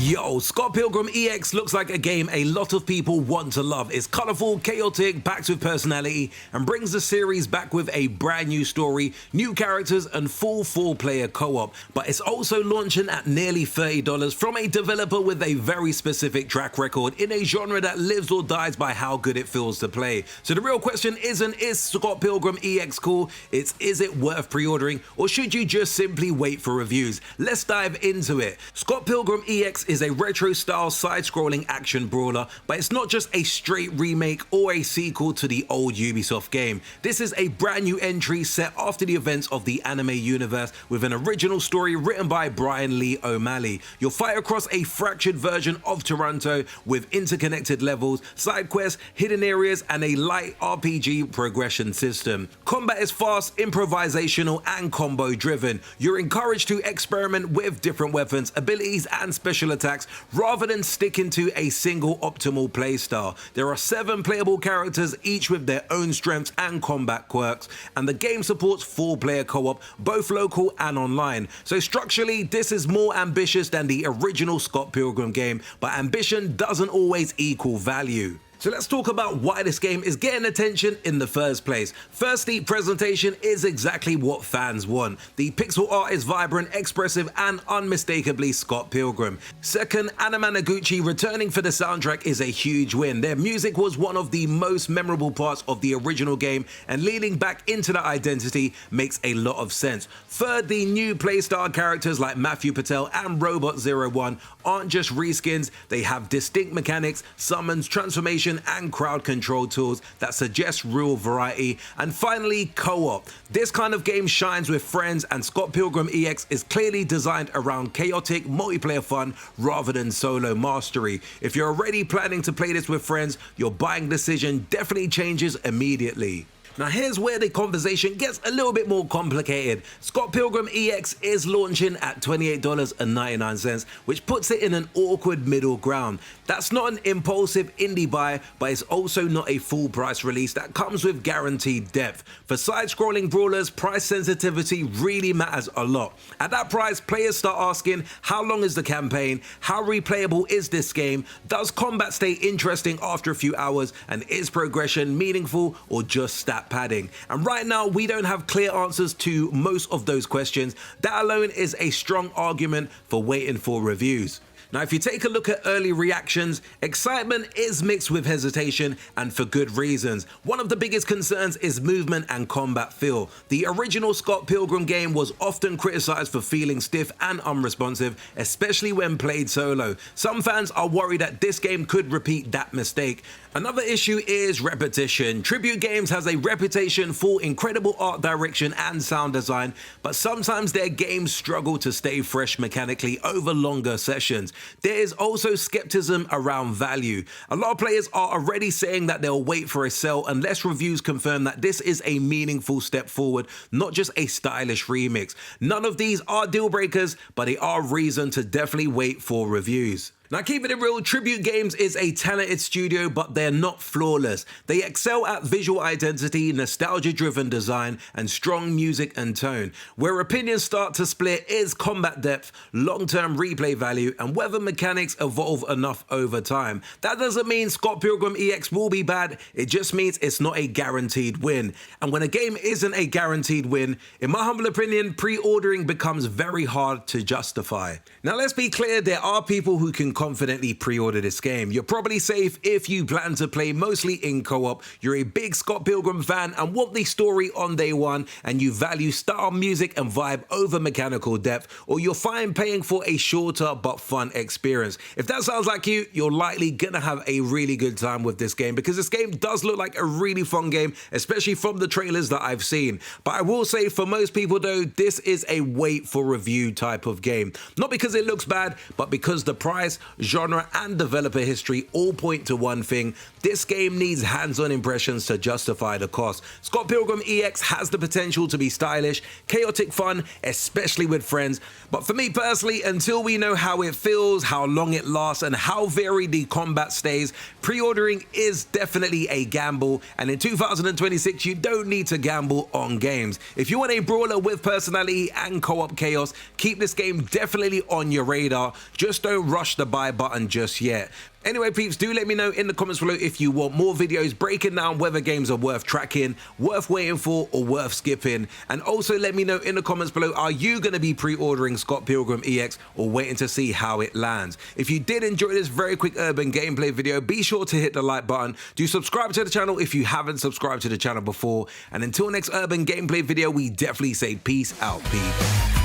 Yo, Scott Pilgrim EX looks like a game a lot of people want to love. It's colourful, chaotic, packed with personality, and brings the series back with a brand new story, new characters, and full 4-player co-op. But it's also launching at nearly $30 from a developer with a very specific track record in a genre that lives or dies by how good it feels to play. So the real question isn't, is Scott Pilgrim EX cool? It's, is it worth pre-ordering, or should you just simply wait for reviews? Let's dive into it. Scott Pilgrim EX is a retro-style side-scrolling action brawler, but it's not just a straight remake or a sequel to the old Ubisoft game. This is a brand new entry set after the events of the anime universe with an original story written by Brian Lee O'Malley. You'll fight across a fractured version of Toronto with interconnected levels, side quests, hidden areas, and a light RPG progression system. Combat is fast, improvisational, and combo-driven. You're encouraged to experiment with different weapons, abilities, and special attacks rather than sticking to a single optimal playstyle. There are 7 playable characters, each with their own strengths and combat quirks, and the game supports 4-player co-op, both local and online. So structurally, this is more ambitious than the original Scott Pilgrim game, but ambition doesn't always equal value. So let's talk about why this game is getting attention in the first place. Firstly, presentation is exactly what fans want. The pixel art is vibrant, expressive, and unmistakably Scott Pilgrim. Second, Anna Managuchi returning for the soundtrack is a huge win. Their music was one of the most memorable parts of the original game, and leaning back into that identity makes a lot of sense. Third, the new playstyle characters like Matthew Patel and Robot01 aren't just reskins, they have distinct mechanics, summons, transformation, and crowd control tools that suggest real variety. And finally, co-op. This kind of game shines with friends, and Scott Pilgrim EX is clearly designed around chaotic multiplayer fun rather than solo mastery. If you're already planning to play this with friends, your buying decision definitely changes immediately. Now here's where the conversation gets a little bit more complicated. Scott Pilgrim EX is launching at $28.99, which puts it in an awkward middle ground. That's not an impulsive indie buy, but it's also not a full price release that comes with guaranteed depth. For side-scrolling brawlers, price sensitivity really matters a lot. At that price, players start asking, how long is the campaign? How replayable is this game? Does combat stay interesting after a few hours? And is progression meaningful or just stat padding? And right now, we don't have clear answers to most of those questions. That alone is a strong argument for waiting for reviews. Now, if you take a look at early reactions, excitement is mixed with hesitation, and for good reasons. One of the biggest concerns is movement and combat feel. The original Scott Pilgrim game was often criticized for feeling stiff and unresponsive, especially when played solo. Some fans are worried that this game could repeat that mistake. Another issue is repetition. Tribute Games has a reputation for incredible art direction and sound design, but sometimes their games struggle to stay fresh mechanically over longer sessions. There is also skepticism around value. A lot of players are already saying that they'll wait for a sale unless reviews confirm that this is a meaningful step forward, not just a stylish remix. None of these are deal breakers, but they are reason to definitely wait for reviews. Now, keeping it real, Tribute Games is a talented studio, but they're not flawless. They excel at visual identity, nostalgia-driven design, and strong music and tone. Where opinions start to split is combat depth, long-term replay value, and whether mechanics evolve enough over time. That doesn't mean Scott Pilgrim EX will be bad, it just means it's not a guaranteed win. And when a game isn't a guaranteed win, in my humble opinion, pre-ordering becomes very hard to justify. Now, let's be clear, there are people who can confidently pre-order this game. You're probably safe if you plan to play mostly in co-op, you're a big Scott Pilgrim fan and want the story on day one, and you value style, music, and vibe over mechanical depth, or you're fine paying for a shorter but fun experience. If that sounds like you, you're likely gonna have a really good time with this game, because this game does look like a really fun game, especially from the trailers that I've seen. But I will say, for most people though, this is a wait for review type of game. Not because it looks bad, but because the price genre, and developer history all point to one thing: this game needs hands-on impressions to justify the cost. Scott Pilgrim EX has the potential to be stylish, chaotic fun, especially with friends. But for me personally, until we know how it feels, how long it lasts, and how varied the combat stays, pre-ordering is definitely a gamble. And in 2026, you don't need to gamble on games. If you want a brawler with personality and co-op chaos, keep this game definitely on your radar. Just don't rush the buy button just yet. Anyway, peeps, do let me know in the comments below if you want more videos breaking down whether games are worth tracking, worth waiting for, or worth skipping. And also let me know in the comments below, are you going to be pre-ordering Scott Pilgrim EX or waiting to see how it lands? If you did enjoy this very quick urban gameplay video, be sure to hit the like button. Do subscribe to the channel if you haven't subscribed to the channel before. And until next urban gameplay video, we definitely say peace out, peeps.